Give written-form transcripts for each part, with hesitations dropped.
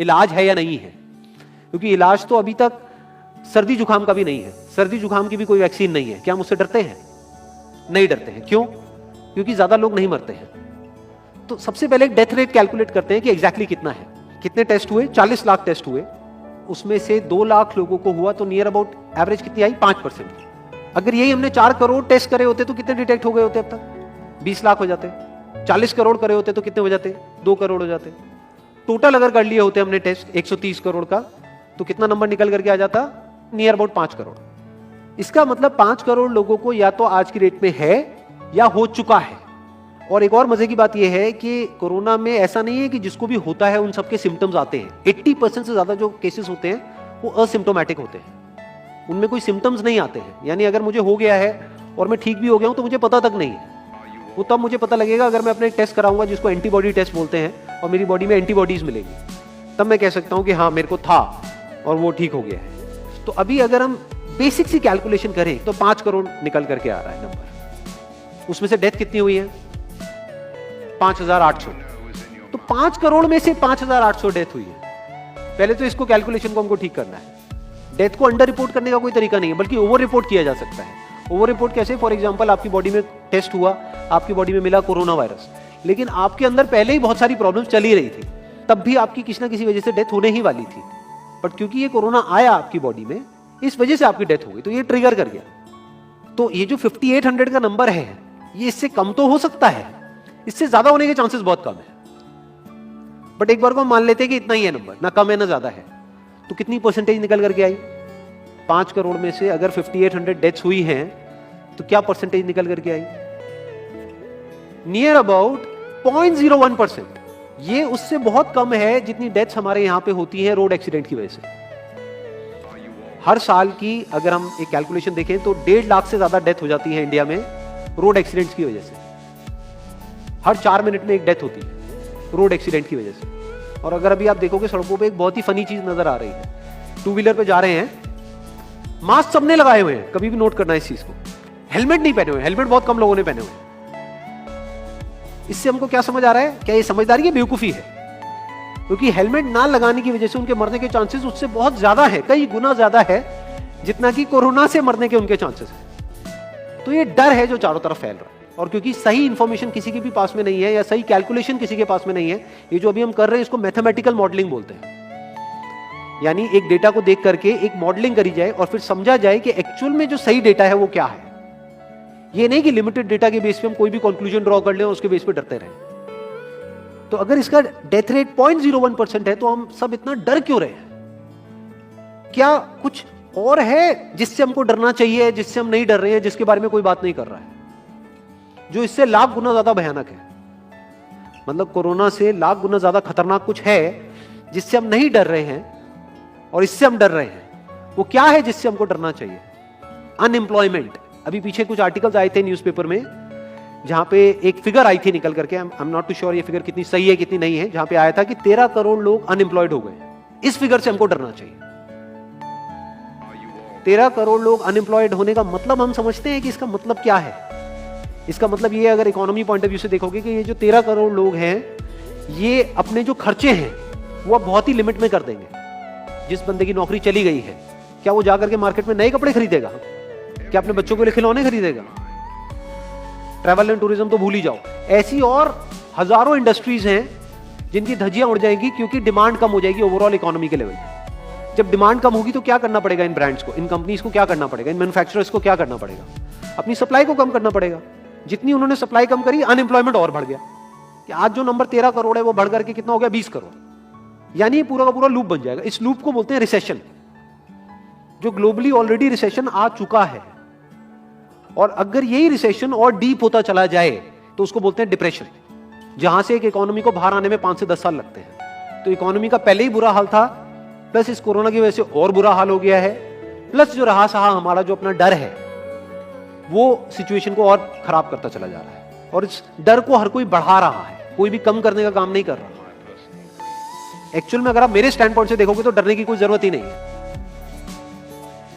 इलाज है या नहीं है, क्योंकि इलाज तो अभी तक सर्दी जुकाम का भी नहीं है, सर्दी जुकाम की भी कोई वैक्सीन नहीं है। क्या हम उससे डरते हैं? नहीं डरते हैं। क्यों? क्योंकि ज्यादा लोग नहीं मरते हैं। तो सबसे पहले डेथ रेट कैलकुलेट करते हैं कि एग्जैक्टली कितना है। कितने टेस्ट हुए? 40 लाख टेस्ट हुए, उसमें से 2 लाख लोगों को हुआ, तो नियर अबाउट एवरेज कितनी आई? 5%। अगर यही हमने 4 करोड़ टेस्ट करे होते तो कितने डिटेक्ट हो गए होते अब तक? 20 लाख हो जाते। 40 करोड़ करे होते तो कितने हो जाते? 2 करोड़ हो जाते। टोटल अगर कर लिए होते हमने टेस्ट 130 करोड़ का, तो कितना नंबर निकल करके आ जाता? Near about 5 crore. इसका मतलब 5 करोड़ लोगों को या तो आज की डेट में है या हो चुका है। और एक और मजे की बात यह है कि कोरोना में ऐसा नहीं है कि जिसको भी होता है उन सबके सिम्टम्स आते हैं। 80% से ज्यादा जो केसेस होते हैं वो असिम्टोमेटिक होते हैं, उनमें कोई सिम्टम्स नहीं आते हैं। यानी अगर मुझे हो गया है और मैं ठीक भी हो गया हूं तो मुझे पता तक नहीं है। वो तब मुझे पता लगेगा अगर मैं अपने एक टेस्ट कराऊंगा जिसको एंटीबॉडी टेस्ट बोलते हैं, और मेरी बॉडी में एंटीबॉडीज मिलेगी, तब मैं कह सकता हूं कि हाँ मेरे को था और वो ठीक हो गया है। तो अभी अगर हम बेसिक सी कैलकुलेशन करें तो 5 करोड़ निकल करके आ रहा है नंबर। उसमें से डेथ कितनी हुई है? 5,800। तो 5 करोड़ में से 5,800 डेथ हुई है। पहले तो इसको कैलकुलेशन को हमको ठीक करना है। डेथ को अंडर रिपोर्ट करने का कोई तरीका नहीं है, बल्कि ओवर रिपोर्ट किया जा सकता है। ओवर रिपोर्ट कैसे? फॉर एग्जांपल आपकी बॉडी में टेस्ट हुआ, आपकी बॉडी में मिला कोरोना वायरस, लेकिन आपके अंदर पहले ही बहुत सारी प्रॉब्लम्स चली रही थी, तब भी आपकी किसी ना किसी वजह से डेथ होने ही वाली थी। बट क्योंकि ये कोरोना आया आपकी बॉडी में, इस वजह से आपकी डेथ हो गई, तो ये ट्रिगर कर गया। तो ये जो 5800 का नंबर है, ये इससे कम तो हो सकता है, इससे ज्यादा होने के चांसेस बहुत कम है। बट एक बार को हम मान लेते हैं कि इतना ही है नंबर, ना कम है ना ज्यादा है, तो कितनी परसेंटेज निकल करके आई? 5 करोड़ में से अगर 5800 डेथ्स हुई हैं तो क्या परसेंटेज निकल करके आई? Near about 0.01%। ये उससे बहुत कम है जितनी डेथ्स हमारे यहां पे होती हैं रोड एक्सीडेंट की वजह से। हर साल की अगर हम एक कैलकुलेशन देखें तो 1.5 लाख से ज्यादा डेथ हो जाती है इंडिया में रोड एक्सीडेंट्स की वजह से। हर 4 मिनट में एक डेथ होती है रोड एक्सीडेंट की वजह से। और अगर अभी आप देखोगे सड़कों पे एक बहुत ही फनी चीज नजर आ रही है, 2 व्हीलर पे जा रहे हैं, मास्क सबने लगाए हुए हैं, कभी भी नोट करना इस चीज को। हेलमेट नहीं पहने हुए, हेलमेट बहुत कम लोगों ने पहने हुए। इससे हमको क्या समझ आ रहा है? क्या ये समझदारी है? बेवकूफी है। क्योंकि हेलमेट ना लगाने की वजह से उनके मरने के चांसेस उससे बहुत ज्यादा है, कई गुना ज्यादा है जितना कि कोरोना से मरने के उनके चांसेस है। तो ये डर है जो चारों तरफ फैल रहा है। और क्योंकि सही इंफॉर्मेशन किसी के भी पास में नहीं है या सही कैलकुलेशन किसी के पास में नहीं है, ये जो अभी हम कर रहे हैं इसको मैथमेटिकल मॉडलिंग बोलते हैं। यानी एक डेटा को देख करके एक मॉडलिंग करी जाए और फिर समझा जाए कि एक्चुअल में जो सही डेटा है वो क्या है। ये नहीं कि लिमिटेड डेटा के बेस पे हम कोई भी कंक्लूजन ड्रॉ कर लें और उसके बेस पे डरते रहें। तो अगर इसका डेथ रेट 0.01% है तो हम सब इतना डर क्यों रहे हैं? क्या कुछ और है जिससे हमको डरना चाहिए, जिससे हम नहीं डर रहे हैं, जिसके बारे में कोई बात नहीं कर रहा है, जो इससे लाख गुना ज्यादा भयानक है? मतलब कोरोना से लाख गुना ज्यादा खतरनाक कुछ है जिससे हम नहीं डर रहे हैं और इससे हम डर रहे हैं। वो क्या है जिससे हमको डरना चाहिए? अनएम्प्लॉयमेंट। अभी पीछे कुछ आर्टिकल्स आए थे न्यूज़पेपर में जहां पे एक फिगर आई थी निकल करके, I am not too sure ये फिगर कितनी सही है कितनी नहीं है, जहां पे आया था कि 13 करोड़ लोग अनएम्प्लॉयड हो गए। इस फिगर से हमको डरना चाहिए। 13 करोड़ लोग अनएम्प्लॉयड होने का मतलब हम समझते हैं कि इसका मतलब क्या है? इसका मतलब ये, अगर इकोनॉमी पॉइंट ऑफ व्यू से देखोगे, कि ये जो 13 करोड़ लोग हैं ये अपने जो खर्चे हैं वो अब बहुत ही लिमिट में कर देंगे। जिस बंदे की नौकरी चली गई है, क्या वो जाकर के मार्केट में नए कपड़े खरीदेगा? क्या अपने बच्चों के लिए खिलौने खरीदेगा? ट्रैवल एंड टूरिज्म तो भूल ही जाओ। ऐसी और हजारों इंडस्ट्रीज हैं जिनकी धज्जियां उड़ जाएंगी क्योंकि डिमांड कम हो जाएगी ओवरऑल इकोनॉमी के लेवल पे। जब डिमांड कम होगी तो क्या करना पड़ेगा इन ब्रांड्स को, इन कंपनीज को क्या करना पड़ेगा, इन मैन्युफैक्चरर्स को क्या करना पड़ेगा? अपनी सप्लाई को कम करना पड़ेगा। जितनी उन्होंने सप्लाई कम करी, अनएम्प्लॉयमेंट और बढ़ गया। कि आज जो नंबर 13 करोड़ है वो बढ़ करके कितना हो गया? 20 करोड़। यानी पूरा का पूरा लूप बन जाएगा। इस लूप को बोलते हैं रिसेशन, जो ग्लोबली ऑलरेडी रिसेशन आ चुका है। और अगर यही रिसेशन और डीप होता चला जाए तो उसको बोलते हैं डिप्रेशन, जहां से एक इकोनॉमी को बाहर आने में 5 से 10 साल लगते हैं। तो इकोनॉमी का पहले ही बुरा हाल था, प्लस इस कोरोना की वजह से और बुरा हाल हो गया है, प्लस जो रहा सहा हमारा जो अपना डर है वो सिचुएशन को और खराब करता चला जा रहा है। और इस डर को हर कोई बढ़ा रहा है, कोई भी कम करने का काम नहीं कर रहा। एक्चुअल में अगर आप मेरे स्टैंड पॉइंट से देखोगे तो डरने की कोई जरूरत ही नहीं है,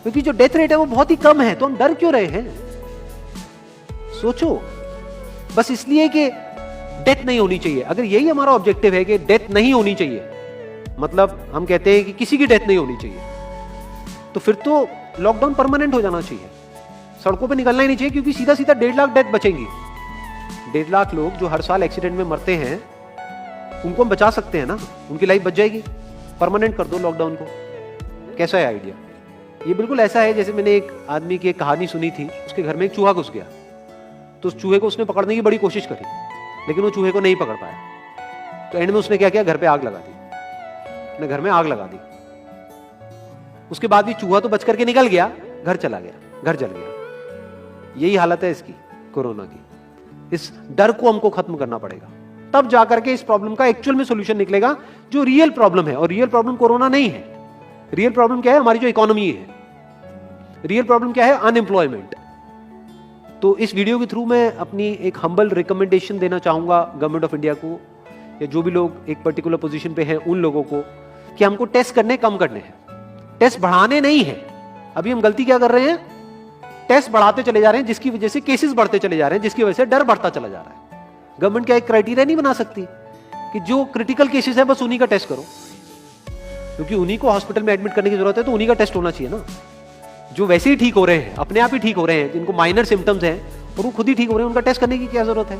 क्योंकि जो डेथ रेट है वो बहुत ही कम है। तो हम डर क्यों रहे हैं? सोचो, बस इसलिए कि डेथ नहीं होनी चाहिए। अगर यही हमारा ऑब्जेक्टिव है कि डेथ नहीं होनी चाहिए, मतलब हम कहते हैं कि किसी की डेथ नहीं होनी चाहिए, तो फिर तो लॉकडाउन परमानेंट हो जाना चाहिए, सड़कों पे निकलना ही नहीं चाहिए, क्योंकि सीधा सीधा 1.5 लाख डेथ बचेंगी। 1.5 लाख लोग जो हर साल एक्सीडेंट में मरते हैं उनको हम बचा सकते हैं ना, उनकी लाइफ बच जाएगी। परमानेंट कर दो लॉकडाउन को। कैसा है आइडिया? ये बिल्कुल ऐसा है जैसे मैंने एक आदमी की एक कहानी सुनी थी, उसके घर में एक चूहा घुस गया, तो उस चूहे को उसने पकड़ने की बड़ी कोशिश करी, लेकिन वो चूहे को नहीं पकड़ पाया। तो एंड में उसने क्या किया, घर पे आग लगा दी, अपने घर में आग लगा दी। उसके बाद भी चूहा तो बच करके निकल गया, घर चला गया, घर जल गया। यही हालत है इसकी, कोरोना की। इस डर को हमको खत्म करना पड़ेगा, तब जाकर के इस प्रॉब्लम का एक्चुअल में सॉल्यूशन निकलेगा, जो रियल प्रॉब्लम है। और रियल प्रॉब्लम कोरोना नहीं है। रियल प्रॉब्लम क्या है? हमारी जो इकोनॉमी है। रियल प्रॉब्लम क्या है? अनएम्प्लॉयमेंट। तो इस वीडियो के थ्रू मैं अपनी एक हम्बल रिकमेंडेशन देना चाहूंगा गवर्नमेंट ऑफ इंडिया को, या जो भी लोग एक पर्टिकुलर पोजीशन पे हैं उन लोगों को, कि हमको टेस्ट करने कम करने हैं, टेस्ट बढ़ाने नहीं है। अभी हम गलती क्या कर रहे हैं? टेस्ट बढ़ाते चले जा रहे हैं, जिसकी वजह से केसेस बढ़ते चले जा रहे हैं, जिसकी वजह से डर बढ़ता चला जा रहा है। गवर्नमेंट क्या एक क्राइटेरिया नहीं बना सकती कि जो क्रिटिकल केसेस है बस उन्हीं का टेस्ट करो, क्योंकि उन्हीं को हॉस्पिटल में एडमिट करने की जरूरत है, तो उन्हीं का टेस्ट होना चाहिए ना। जो वैसे ही ठीक हो रहे हैं, अपने आप ही ठीक हो रहे हैं, जिनको माइनर सिम्टम्स हैं और वो खुद ही ठीक हो रहे हैं, उनका टेस्ट करने की क्या जरूरत है?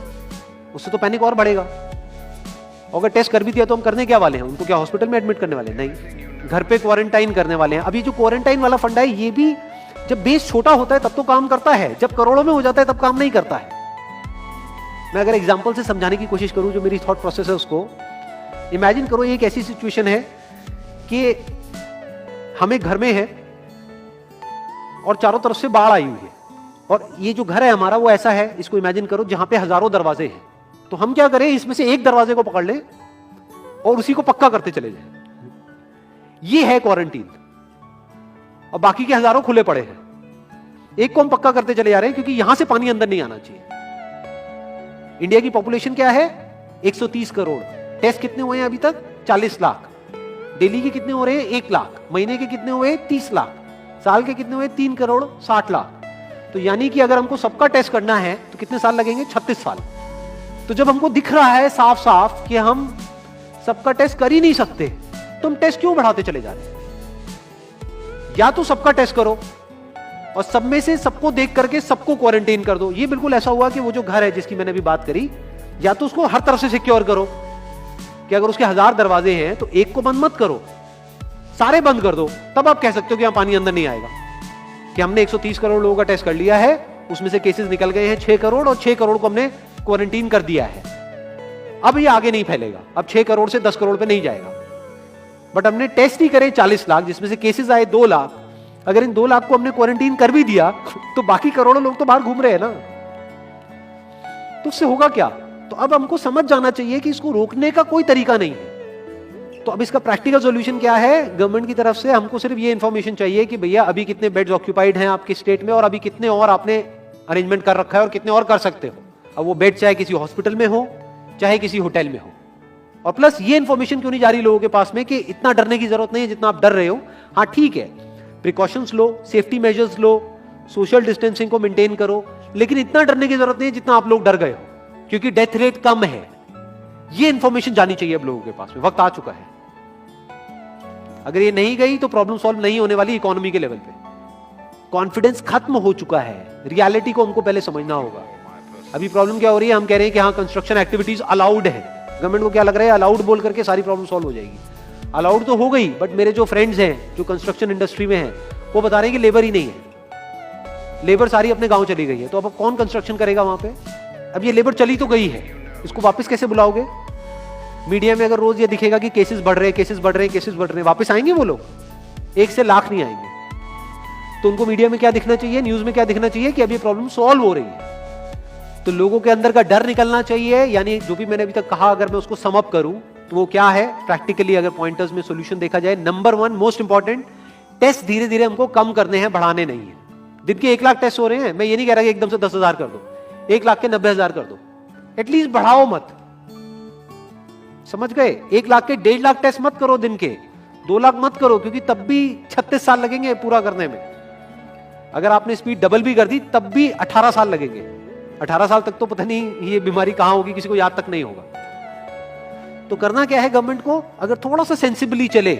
उससे तो पैनिक और बढ़ेगा। और अगर टेस्ट कर भी दिया तो हम करने क्या वाले हैं? उनको क्या हॉस्पिटल में एडमिट करने वाले हैं? नहीं, घर पे क्वारंटाइन करने वाले हैं। अभी जो क्वारंटाइन वाला फंडा है, ये भी जब बेस छोटा होता है तब तो काम करता है, जब करोड़ों में हो जाता है तब काम नहीं करता है। मैं अगर एग्जांपल से समझाने की कोशिश करूं, जो मेरी थॉट प्रोसेस है उसको इमेजिन करो। एक ऐसी सिचुएशन है कि हम एक घर में है और चारों तरफ से बाढ़ आई हुई है, और ये जो घर है हमारा वो ऐसा है, इसको इमेजिन करो, जहां पे हजारों दरवाजे हैं। तो हम क्या करें, इसमें से एक दरवाजे को पकड़ लें और उसी को पक्का करते चले जाएं। ये है क्वारंटीन, और बाकी के हजारों खुले पड़े हैं। एक को हम पक्का करते चले जा रहे हैं, क्योंकि यहां से पानी अंदर नहीं आना चाहिए। इंडिया की पॉपुलेशन क्या है? 130 करोड़। टेस्ट कितने हुए हैं अभी तक? 40 लाख। दिल्ली के कितने हो रहे हैं? 1 लाख। महीने के कितने हुए? 30 लाख। साल के कितने हुए? 3 करोड़ 60 लाख। तो यानी कि अगर हमको सबका टेस्ट करना है तो कितने साल लगेंगे? 36 साल। तो जब हमको दिख रहा है साफ साफ कि हम सबका टेस्ट कर ही नहीं सकते, तो हम टेस्ट क्यों बढ़ाते चले जा रहे हैं? या तो सबका टेस्ट करो और सब में से सबको देख करके सबको क्वारंटाइन कर दो। ये बिल्कुल ऐसा हुआ कि वो जो घर है जिसकी मैंने अभी बात करी, या तो उसको हर तरफ से सिक्योर करो कि अगर उसके 1000 दरवाजे हैं तो एक को बंद मत करो, सारे बंद कर दो। तब आप कह सकते हो कि यहां पानी अंदर नहीं आएगा, कि हमने 130 करोड़ लोगों का टेस्ट कर लिया है, उसमें से केसेस निकल गए हैं 6 करोड़, और 6 करोड़ को हमने क्वारंटीन कर दिया है। अब ये आगे नहीं फैलेगा, अब 6 करोड़ से 10 करोड़ पे नहीं जाएगा। बट हमने टेस्ट ही करे 40 लाख, जिसमें से केसेस आए 2 लाख। अगर इन 2 लाख को हमने क्वारंटीन कर भी दिया तो बाकी करोड़ों लोग तो बाहर घूम रहे हैं ना, तो उससे होगा क्या? तो अब हमको समझ जाना चाहिए कि इसको रोकने का कोई तरीका नहीं है। तो अब इसका प्रैक्टिकल सॉल्यूशन क्या है? गवर्नमेंट की तरफ से हमको सिर्फ ये इंफॉर्मेशन चाहिए कि भैया अभी कितने बेड्स ऑक्यूपाइड हैं आपके स्टेट में, और अभी कितने और आपने अरेंजमेंट कर रखा है, और कितने और कर सकते हो। अब वो बेड चाहे किसी हॉस्पिटल में हो, चाहे किसी होटल में हो। और प्लस ये इंफॉर्मेशन क्यों नहीं जा रही लोगों के पास में कि इतना डरने की जरूरत नहीं है जितना आप डर रहे हो। हाँ ठीक है, प्रिकॉशंस लो, सेफ्टी मेजर्स लो, सोशल डिस्टेंसिंग को मेंटेन करो, लेकिन इतना डरने की जरूरत नहीं है जितना आप लोग डर गए हो, क्योंकि डेथ रेट कम है। ये इंफॉर्मेशन जानी चाहिए अब लोगों के पास में, वक्त आ चुका है। अगर ये नहीं गई तो प्रॉब्लम सॉल्व नहीं होने वाली इकोनॉमी के लेवल पे। कॉन्फिडेंस खत्म हो चुका है, रियलिटी को हमको पहले समझना होगा। अभी प्रॉब्लम क्या हो रही है? हम कह रहे हैं कि हाँ कंस्ट्रक्शन एक्टिविटीज अलाउड है। गवर्नमेंट को क्या लग रहा है? अलाउड बोल करके सारी प्रॉब्लम सॉल्व हो जाएगी। अलाउड तो हो गई, बट मेरे जो फ्रेंड्स हैं जो कंस्ट्रक्शन इंडस्ट्री में हैं, वो बता रहे हैं कि लेबर ही नहीं है, लेबर सारी अपने गांव चली गई है। तो अब कौन कंस्ट्रक्शन करेगा वहां पे? अब ये लेबर चली तो गई है, इसको वापस कैसे बुलाओगे? मीडिया में अगर रोज ये दिखेगा कि केसेस बढ़ रहे हैं, केसेस बढ़ रहे हैं, केसेस बढ़ रहे हैं, वापस आएंगे वो लोग? 1 से लाख नहीं आएंगे। तो उनको मीडिया में क्या दिखना चाहिए, न्यूज में क्या दिखना चाहिए? कि अभी प्रॉब्लम सॉल्व हो रही है। तो लोगों के अंदर का डर निकलना चाहिए। यानी जो भी मैंने अभी तक कहा, अगर मैं उसको सम अप करूं तो वो क्या है प्रैक्टिकली, अगर पॉइंटर्स में सॉल्यूशन देखा जाए? नंबर 1 मोस्ट इंपॉर्टेंट, टेस्ट धीरे धीरे हमको कम करने हैं, बढ़ाने नहीं है। दिन के 1 लाख टेस्ट हो रहे हैं, मैं ये नहीं कह रहा कि एकदम से 10,000 कर दो, 1 लाख के 90,000 कर दो, एटलीस्ट बढ़ाओ मत। समझ गए? 1 लाख के 1.5 लाख टेस्ट मत करो दिन के, 2 लाख मत करो, क्योंकि तब भी 36 साल लगेंगे पूरा करने में। अगर आपने स्पीड डबल भी कर दी तब भी 18 साल लगेंगे। 18 साल तक तो पता नहीं ये बीमारी कहां होगी, किसी को याद तक नहीं होगा। तो करना क्या है गवर्नमेंट को, अगर थोड़ा सा सेंसिबली चले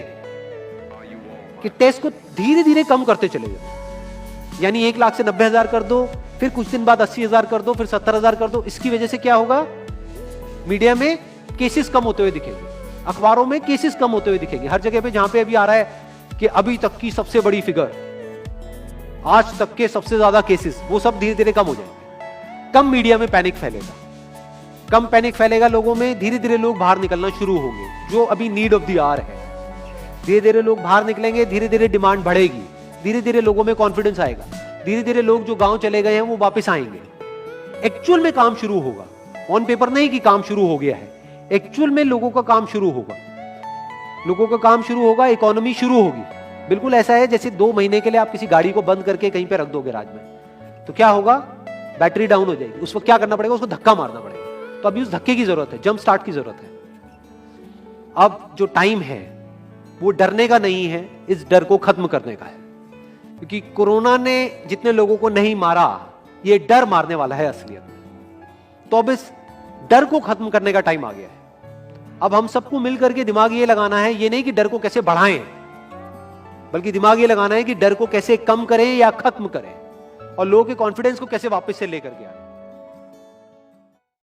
कि टेस्ट को धीरे धीरे कम करते चले जाओ, यानी 1 लाख से 90,000 कर दो, फिर कुछ दिन बाद 80,000 कर दो, फिर 70,000 कर दो। इसकी वजह से क्या होगा, मीडिया में केसेस कम होते हुए दिखेंगे, अखबारों में केसेस कम होते हुए दिखेंगे, हर जगह पे जहां पे अभी आ रहा है कि अभी तक की सबसे बड़ी फिगर, आज तक के सबसे ज्यादा केसेस, वो सब धीरे धीरे कम हो जाएंगे। कम मीडिया में पैनिक फैलेगा, कम पैनिक फैलेगा लोगों में, धीरे धीरे लोग बाहर निकलना शुरू होंगे, जो अभी नीड ऑफ द आवर है। धीरे धीरे लोग बाहर निकलेंगे, धीरे धीरे डिमांड बढ़ेगी, धीरे धीरे लोगों में कॉन्फिडेंस आएगा, धीरे धीरे लोग जो गांव चले गए हैं वो वापस आएंगे, एक्चुअल में काम शुरू होगा। ऑन पेपर नहीं कि काम शुरू हो गया है, एक्चुअल में लोगों का काम शुरू होगा, लोगों का काम शुरू होगा, इकोनॉमी शुरू होगी। बिल्कुल ऐसा है जैसे 2 महीने के लिए आप किसी गाड़ी को बंद करके कहीं पे रख दोगे राज में, तो क्या होगा, बैटरी डाउन हो जाएगी, उस वक्त क्या करना पड़ेगा, उसको धक्का मारना पड़ेगा। तो अभी उस धक्के की जरूरत है, जंप स्टार्ट की जरूरत है। अब जो टाइम है वो डरने का नहीं है, इस डर को खत्म करने का है, क्योंकि कोरोना ने जितने लोगों को नहीं मारा, ये डर मारने वाला है असलियत में। तो अब इस डर को खत्म करने का टाइम आ गया है। अब हम सबको मिलकर के दिमाग ये लगाना है, ये नहीं कि डर को कैसे बढ़ाएं, बल्कि दिमाग ये लगाना है कि डर को कैसे कम करें या खत्म करें, और लोगों के कॉन्फिडेंस को कैसे वापस से लेकर के आए।